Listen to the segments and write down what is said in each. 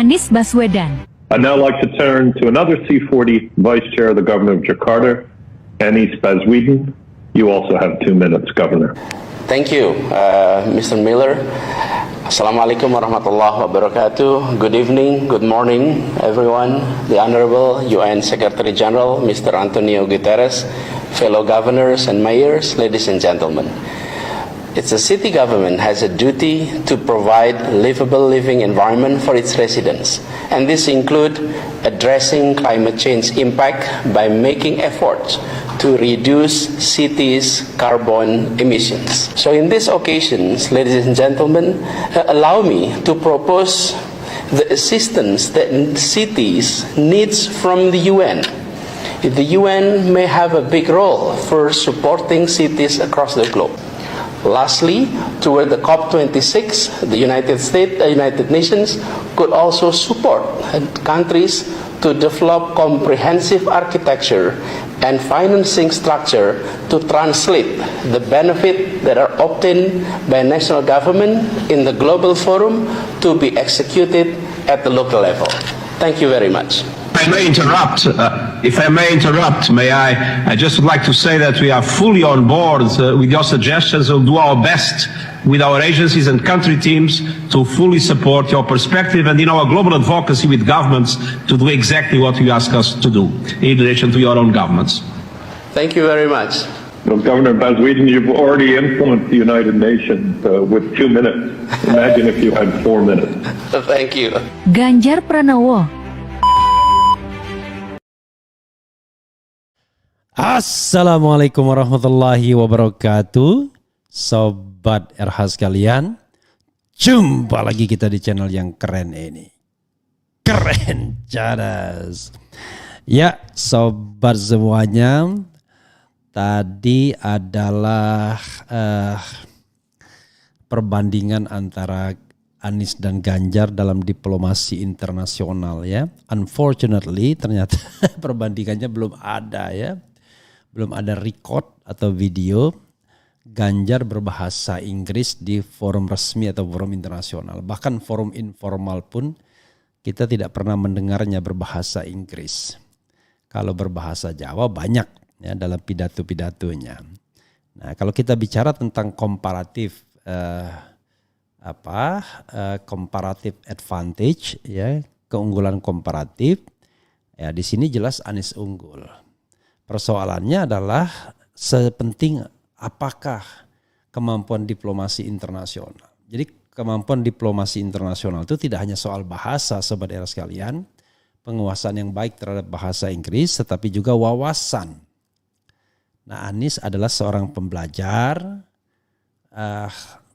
Anies Baswedan. I'd now like to turn to another C40 Vice Chair of the Governor of Jakarta, Anies Baswedan. You also have 2 minutes, Governor. Thank you, Mr. Miller. Assalamualaikum warahmatullahi wabarakatuh. Good evening, good morning, everyone. The Honorable UN Secretary General, Mr. Antonio Guterres, fellow governors and mayors, ladies and gentlemen. It's a city government has a duty to provide livable living environment for its residents, and this include addressing climate change impact by making efforts to reduce cities' carbon emissions. So in these occasions, ladies and gentlemen, allow me to propose the assistance that cities needs from the UN. The UN may have a big role for supporting cities across the globe. Lastly, toward the COP26, the United Nations could also support countries to develop comprehensive architecture and financing structure to translate the benefit that are obtained by national government in the global forum to be executed at the local level. Thank you very much. If I may interrupt, I just would like to say that we are fully on board with your suggestions. We'll do our best with our agencies and country teams to fully support your perspective and in our global advocacy with governments to do exactly what you ask us to do in relation to your own governments. Thank you very much. Well, Governor Baswedan, you've already influenced the United Nations with 2 minutes. Imagine if you had 4 minutes. Thank you. Ganjar Pranowo. Assalamualaikum warahmatullahi wabarakatuh. Sobat RH sekalian, jumpa lagi kita di channel yang keren ini. Keren cadas. Ya sobat semuanya, tadi adalah perbandingan antara Anies dan Ganjar dalam diplomasi internasional ya. Unfortunately ternyata perbandingannya belum ada ya. Belum ada record atau video Ganjar berbahasa Inggris di forum resmi atau forum internasional. Bahkan forum informal pun kita tidak pernah mendengarnya berbahasa Inggris. Kalau berbahasa Jawa banyak ya dalam pidato-pidatonya. Nah, kalau kita bicara tentang komparatif comparative advantage ya, keunggulan komparatif ya, di sini jelas Anies unggul. Persoalannya adalah sepenting apakah kemampuan diplomasi internasional. Jadi kemampuan diplomasi internasional itu tidak hanya soal bahasa sobat era sekalian, penguasaan yang baik terhadap bahasa Inggris, tetapi juga wawasan. Nah, Anies adalah seorang pembelajar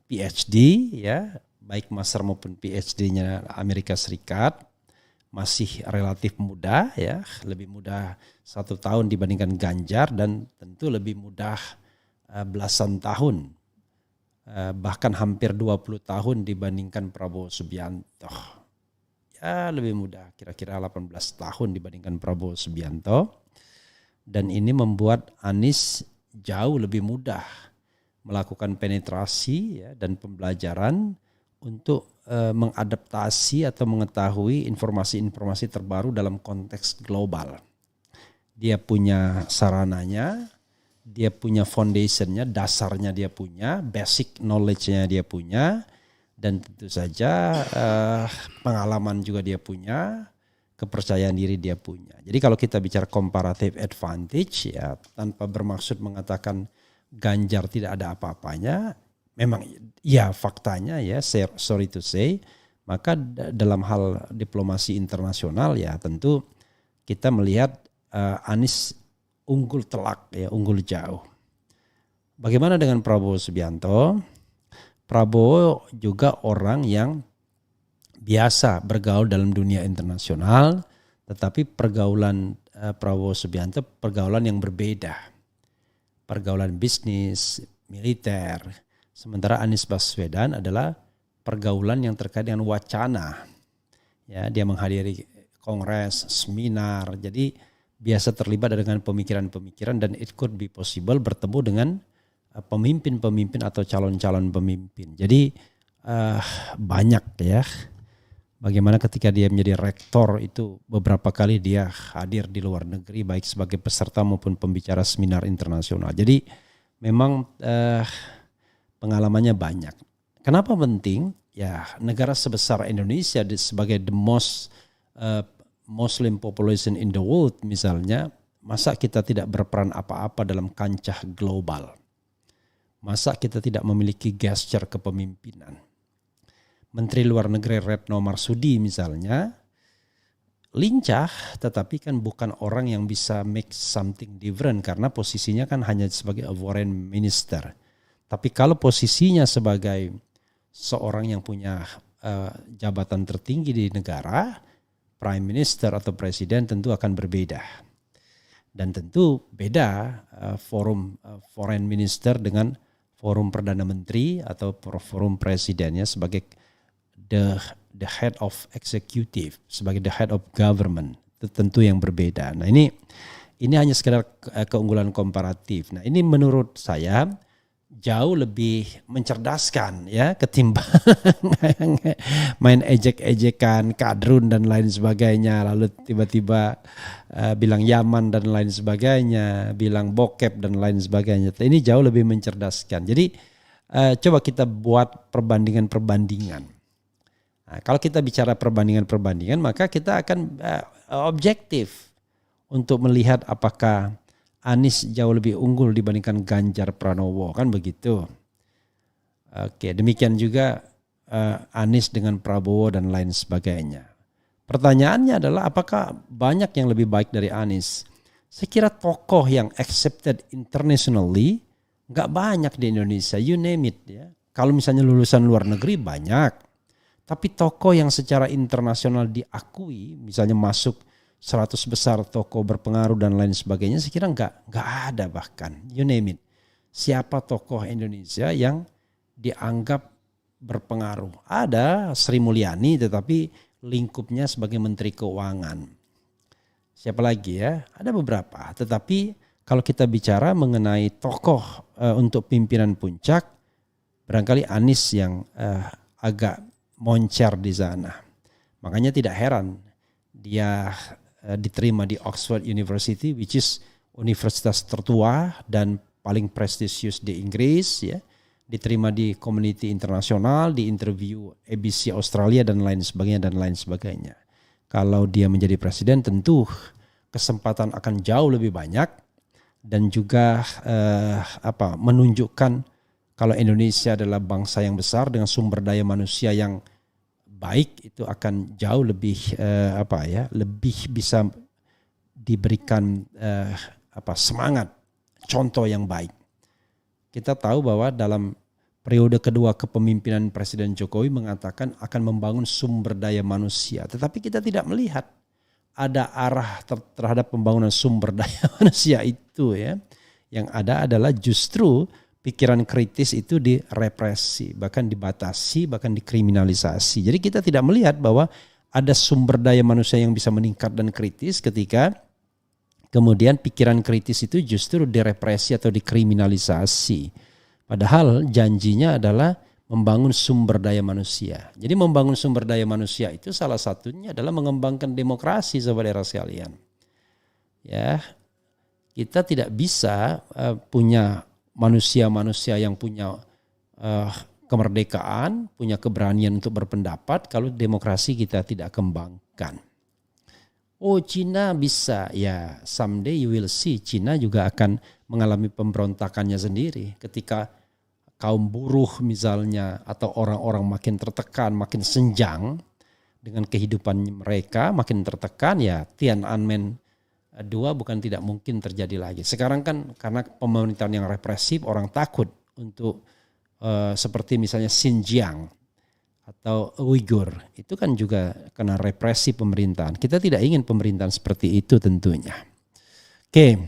PhD ya, baik master maupun PhD-nya Amerika Serikat, masih relatif muda ya, lebih muda 1 tahun dibandingkan Ganjar dan tentu lebih muda belasan tahun, bahkan hampir 20 tahun dibandingkan Prabowo Subianto. Ya lebih muda, kira-kira 18 tahun dibandingkan Prabowo Subianto. Dan ini membuat Anies jauh lebih mudah melakukan penetrasi ya, dan pembelajaran untuk mengadaptasi atau mengetahui informasi-informasi terbaru dalam konteks global. Dia punya sarananya, dia punya foundationnya, dasarnya dia punya, basic knowledge-nya dia punya, dan tentu saja pengalaman juga dia punya, kepercayaan diri dia punya. Jadi kalau kita bicara comparative advantage ya, tanpa bermaksud mengatakan Ganjar tidak ada apa-apanya, memang ya faktanya ya, sorry to say, maka dalam hal diplomasi internasional ya tentu kita melihat Anies unggul telak ya, unggul jauh. Bagaimana dengan Prabowo Subianto? Prabowo juga orang yang biasa bergaul dalam dunia internasional, tetapi pergaulan Prabowo Subianto pergaulan yang berbeda. Pergaulan bisnis, militer. Sementara Anies Baswedan adalah pergaulan yang terkait dengan wacana. Ya, dia menghadiri kongres, seminar. Jadi biasa terlibat dengan pemikiran-pemikiran dan it could be possible bertemu dengan pemimpin-pemimpin atau calon-calon pemimpin. Jadi banyak ya. Bagaimana ketika dia menjadi rektor itu beberapa kali dia hadir di luar negeri baik sebagai peserta maupun pembicara seminar internasional. Jadi memang pengalamannya banyak. Kenapa penting? Ya negara sebesar Indonesia sebagai the most Muslim population in the world misalnya, masa kita tidak berperan apa-apa dalam kancah global? Masa kita tidak memiliki gesture kepemimpinan? Menteri Luar Negeri Retno Marsudi misalnya lincah, tetapi kan bukan orang yang bisa make something different karena posisinya kan hanya sebagai a foreign minister. Tapi kalau posisinya sebagai seorang yang punya jabatan tertinggi di negara, prime minister atau presiden tentu akan berbeda. Dan tentu beda forum foreign minister dengan forum perdana menteri atau forum presidennya sebagai the head of executive, sebagai the head of government, itu tentu yang berbeda. Nah ini hanya sekedar keunggulan komparatif. Nah ini menurut saya jauh lebih mencerdaskan ya ketimbang main ejek-ejekan, kadrun dan lain sebagainya, lalu tiba-tiba bilang Yaman dan lain sebagainya, bilang bokep dan lain sebagainya. Ini jauh lebih mencerdaskan. Jadi coba kita buat perbandingan-perbandingan. Nah, kalau kita bicara perbandingan-perbandingan, maka kita akan objektif untuk melihat apakah Anies jauh lebih unggul dibandingkan Ganjar Pranowo, kan begitu. Oke, demikian juga Anies dengan Prabowo dan lain sebagainya. Pertanyaannya adalah apakah banyak yang lebih baik dari Anies? Saya kira tokoh yang accepted internationally nggak banyak di Indonesia, you name it ya. Kalau misalnya lulusan luar negeri banyak. Tapi tokoh yang secara internasional diakui, misalnya masuk 100 besar tokoh berpengaruh dan lain sebagainya, saya kira nggak ada bahkan, you name it. Siapa tokoh Indonesia yang dianggap berpengaruh? Ada Sri Mulyani, tetapi lingkupnya sebagai Menteri Keuangan. Siapa lagi ya? Ada beberapa. Tetapi kalau kita bicara mengenai tokoh untuk pimpinan puncak, barangkali Anies yang agak moncer di sana. Makanya tidak heran dia diterima di Oxford University, which is universitas tertua dan paling prestisius di Inggris ya. Diterima di Community Internasional, di interview ABC Australia dan lain sebagainya. Kalau dia menjadi presiden tentu kesempatan akan jauh lebih banyak dan juga menunjukkan kalau Indonesia adalah bangsa yang besar dengan sumber daya manusia yang baik, itu akan jauh lebih lebih bisa diberikan semangat, contoh yang baik. Kita tahu bahwa dalam periode kedua kepemimpinan Presiden Jokowi mengatakan akan membangun sumber daya manusia, tetapi kita tidak melihat ada arah terhadap pembangunan sumber daya manusia itu ya. Yang ada adalah justru pikiran kritis itu direpresi, bahkan dibatasi, bahkan dikriminalisasi. Jadi kita tidak melihat bahwa ada sumber daya manusia yang bisa meningkat dan kritis ketika kemudian pikiran kritis itu justru direpresi atau dikriminalisasi. Padahal janjinya adalah membangun sumber daya manusia. Jadi membangun sumber daya manusia itu salah satunya adalah mengembangkan demokrasi, saudara sekalian. Ya, kita tidak bisa punya manusia-manusia yang punya kemerdekaan, punya keberanian untuk berpendapat kalau demokrasi kita tidak kembangkan. Oh, Cina bisa, ya someday you will see Cina juga akan mengalami pemberontakannya sendiri ketika kaum buruh misalnya atau orang-orang makin tertekan, makin senjang dengan kehidupan mereka, makin tertekan, ya Tiananmen 2 bukan tidak mungkin terjadi lagi. Sekarang kan karena pemerintahan yang represif, orang takut untuk seperti misalnya Xinjiang atau Uighur, itu kan juga kena represi pemerintahan. Kita tidak ingin pemerintahan seperti itu tentunya. Oke,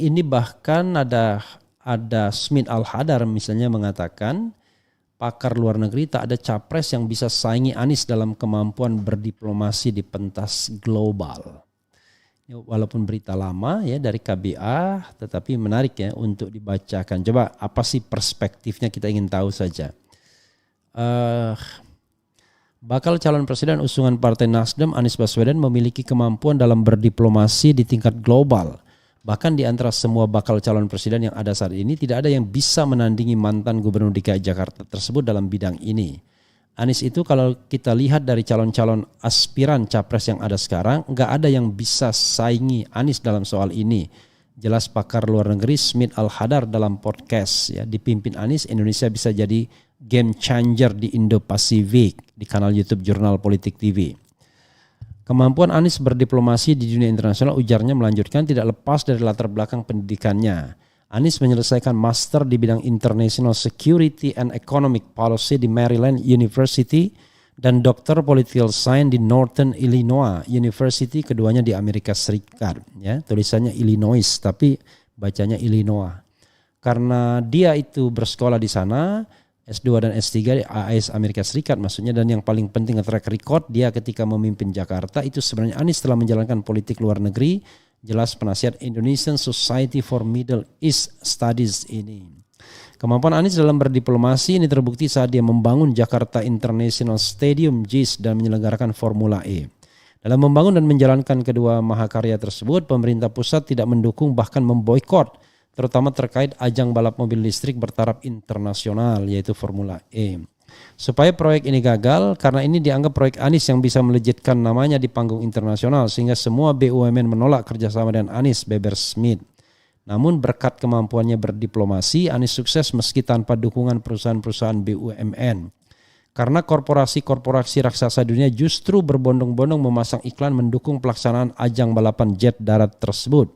ini bahkan ada Smith Al-Hadar misalnya mengatakan pakar luar negeri tak ada capres yang bisa saingi Anies dalam kemampuan berdiplomasi di pentas global. Walaupun berita lama ya dari KBA, tetapi menarik ya untuk dibacakan. Coba apa sih perspektifnya, kita ingin tahu saja. Bakal calon presiden usungan Partai Nasdem Anies Baswedan memiliki kemampuan dalam berdiplomasi di tingkat global. Bahkan di antara semua bakal calon presiden yang ada saat ini tidak ada yang bisa menandingi mantan Gubernur DKI Jakarta tersebut dalam bidang ini. Anies itu kalau kita lihat dari calon-calon aspiran capres yang ada sekarang, nggak ada yang bisa saingi Anies dalam soal ini. Jelas pakar luar negeri Smith Al-Hadar dalam podcast ya, dipimpin Anies, Indonesia bisa jadi game changer di Indo-Pasifik di kanal YouTube Jurnal Politik TV. Kemampuan Anies berdiplomasi di dunia internasional, ujarnya, melanjutkan tidak lepas dari latar belakang pendidikannya. Anies menyelesaikan master di bidang International Security and Economic Policy di Maryland University dan Dr. Political Science di Northern Illinois University, keduanya di Amerika Serikat. Ya, tulisannya Illinois tapi bacanya Illinois. Karena dia itu bersekolah di sana, S2 dan S3 di AS Amerika Serikat maksudnya, dan yang paling penting track record dia ketika memimpin Jakarta itu sebenarnya Anies telah menjalankan politik luar negeri, jelas penasihat Indonesian Society for Middle East Studies ini. Kemampuan Anies dalam berdiplomasi ini terbukti saat dia membangun Jakarta International Stadium JIS dan menyelenggarakan Formula E. Dalam membangun dan menjalankan kedua mahakarya tersebut, pemerintah pusat tidak mendukung bahkan memboikot, terutama terkait ajang balap mobil listrik bertaraf internasional yaitu Formula E. Supaya proyek ini gagal, karena ini dianggap proyek Anies yang bisa melejitkan namanya di panggung internasional sehingga semua BUMN menolak kerjasama dengan Anies, beber Smith. Namun berkat kemampuannya berdiplomasi, Anies sukses meski tanpa dukungan perusahaan-perusahaan BUMN. Karena korporasi-korporasi raksasa dunia justru berbondong-bondong memasang iklan mendukung pelaksanaan ajang balapan jet darat tersebut.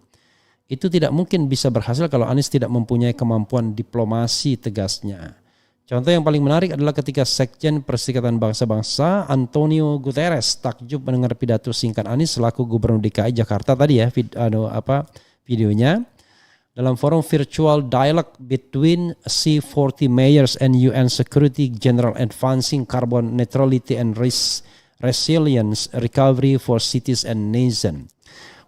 Itu tidak mungkin bisa berhasil kalau Anies tidak mempunyai kemampuan diplomasi, tegasnya. Contoh yang paling menarik adalah ketika Sekjen Perserikatan Bangsa-Bangsa Antonio Guterres takjub mendengar pidato singkat Anies selaku Gubernur DKI Jakarta tadi ya, videonya. Dalam forum virtual dialogue between C40 mayors and UN Security General advancing carbon neutrality and resilience recovery for cities and nations.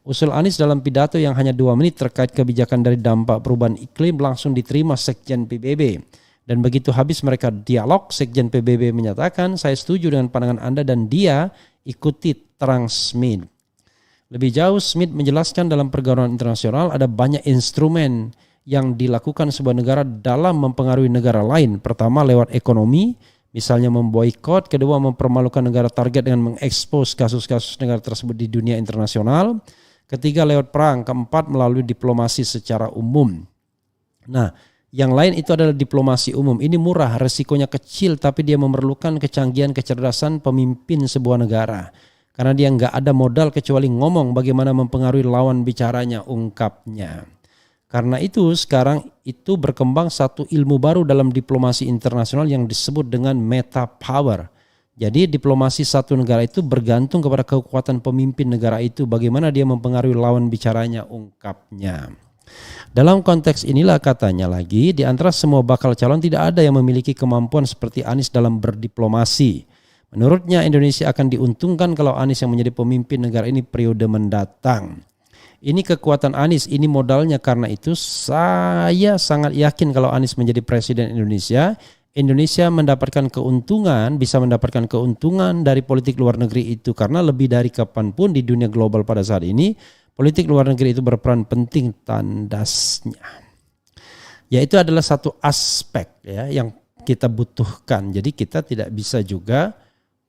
Usul Anies dalam pidato yang hanya 2 menit terkait kebijakan dari dampak perubahan iklim langsung diterima Sekjen PBB. Dan begitu habis mereka dialog, Sekjen PBB menyatakan, saya setuju dengan pandangan Anda dan dia ikuti terang Smith. Lebih jauh, Smith menjelaskan dalam pergaulan internasional ada banyak instrumen yang dilakukan sebuah negara dalam mempengaruhi negara lain. Pertama lewat ekonomi, misalnya memboikot. Kedua mempermalukan negara target dengan mengekspos kasus-kasus negara tersebut di dunia internasional. Ketiga lewat perang, keempat melalui diplomasi secara umum. Nah, yang lain itu adalah diplomasi umum. Ini murah, resikonya kecil, tapi dia memerlukan kecanggihan, kecerdasan pemimpin sebuah negara. Karena dia nggak ada modal kecuali ngomong bagaimana mempengaruhi lawan bicaranya, ungkapnya. Karena itu sekarang itu berkembang satu ilmu baru dalam diplomasi internasional yang disebut dengan meta power. Jadi diplomasi satu negara itu bergantung kepada kekuatan pemimpin negara itu, bagaimana dia mempengaruhi lawan bicaranya, ungkapnya. Dalam konteks inilah katanya lagi, di antara semua bakal calon tidak ada yang memiliki kemampuan seperti Anies dalam berdiplomasi. Menurutnya Indonesia akan diuntungkan kalau Anies yang menjadi pemimpin negara ini periode mendatang. Ini kekuatan Anies, ini modalnya, karena itu saya sangat yakin kalau Anies menjadi presiden Indonesia, Indonesia mendapatkan keuntungan, bisa mendapatkan keuntungan dari politik luar negeri itu, karena lebih dari kapanpun di dunia global pada saat ini, politik luar negeri itu berperan penting, tandasnya. Yaitu adalah satu aspek ya yang kita butuhkan. Jadi kita tidak bisa juga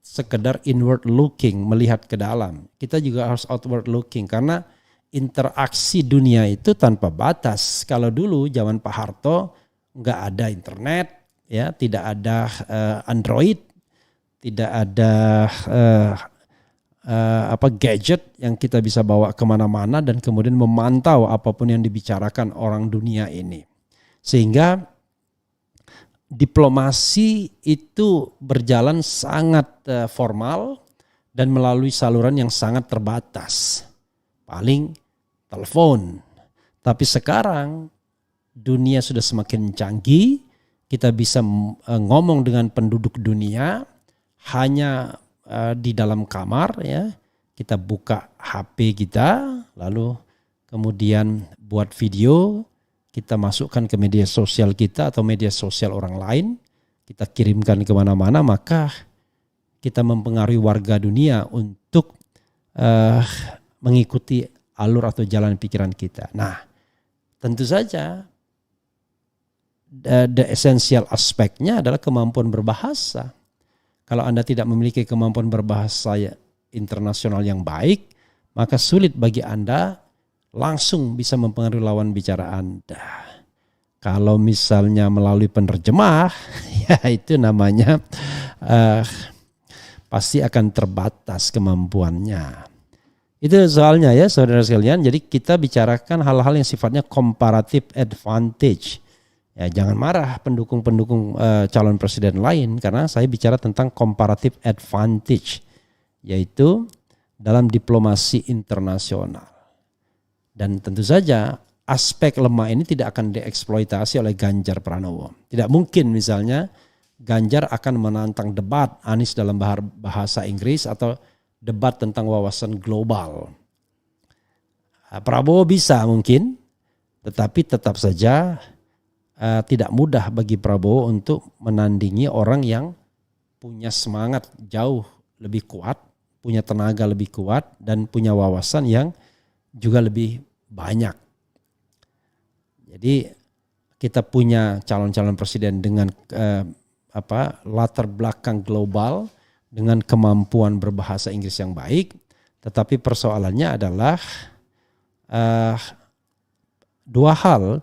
sekedar inward looking, melihat ke dalam. Kita juga harus outward looking, karena interaksi dunia itu tanpa batas. Kalau dulu zaman Pak Harto nggak ada internet, ya, tidak ada Android, tidak ada gadget yang kita bisa bawa kemana-mana dan kemudian memantau apapun yang dibicarakan orang dunia ini. Sehingga diplomasi itu berjalan sangat formal dan melalui saluran yang sangat terbatas. Paling telepon. Tapi sekarang dunia sudah semakin canggih, kita bisa ngomong dengan penduduk dunia hanya di dalam kamar ya. Kita buka HP kita, lalu kemudian buat video, kita masukkan ke media sosial kita atau media sosial orang lain, kita kirimkan kemana-mana, maka kita mempengaruhi warga dunia untuk mengikuti alur atau jalan pikiran kita. Nah, tentu saja the essential aspeknya adalah kemampuan berbahasa. Kalau Anda tidak memiliki kemampuan berbahasa internasional yang baik, maka sulit bagi Anda langsung bisa mempengaruhi lawan bicara Anda. Kalau misalnya melalui penerjemah, ya itu namanya pasti akan terbatas kemampuannya. Itu soalnya ya saudara sekalian. Jadi kita bicarakan hal-hal yang sifatnya comparative advantage. Ya, jangan marah pendukung-pendukung calon presiden lain karena saya bicara tentang comparative advantage, yaitu dalam diplomasi internasional. Dan tentu saja aspek lemah ini tidak akan dieksploitasi oleh Ganjar Pranowo. Tidak mungkin misalnya Ganjar akan menantang debat Anies dalam bahasa Inggris atau debat tentang wawasan global. Prabowo bisa mungkin, tetapi tetap saja tidak mudah bagi Prabowo untuk menandingi orang yang punya semangat jauh lebih kuat, punya tenaga lebih kuat, dan punya wawasan yang juga lebih banyak. Jadi kita punya calon-calon presiden dengan latar belakang global, dengan kemampuan berbahasa Inggris yang baik, tetapi persoalannya adalah dua hal,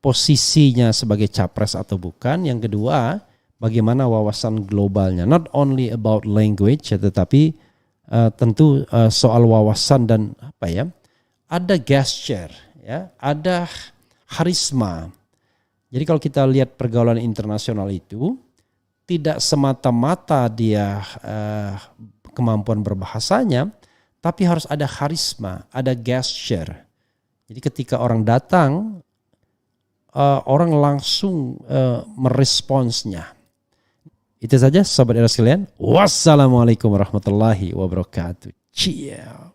posisinya sebagai capres atau bukan. Yang kedua, bagaimana wawasan globalnya. Not only about language, tetapi tentu soal wawasan dan ada gesture, ya, ada karisma. Jadi kalau kita lihat pergaulan internasional itu tidak semata-mata dia kemampuan berbahasanya, tapi harus ada karisma, ada gesture. Jadi ketika orang datang, orang langsung meresponsnya. Itu saja sobat era sekalian. Wassalamualaikum warahmatullahi wabarakatuh. Ciao.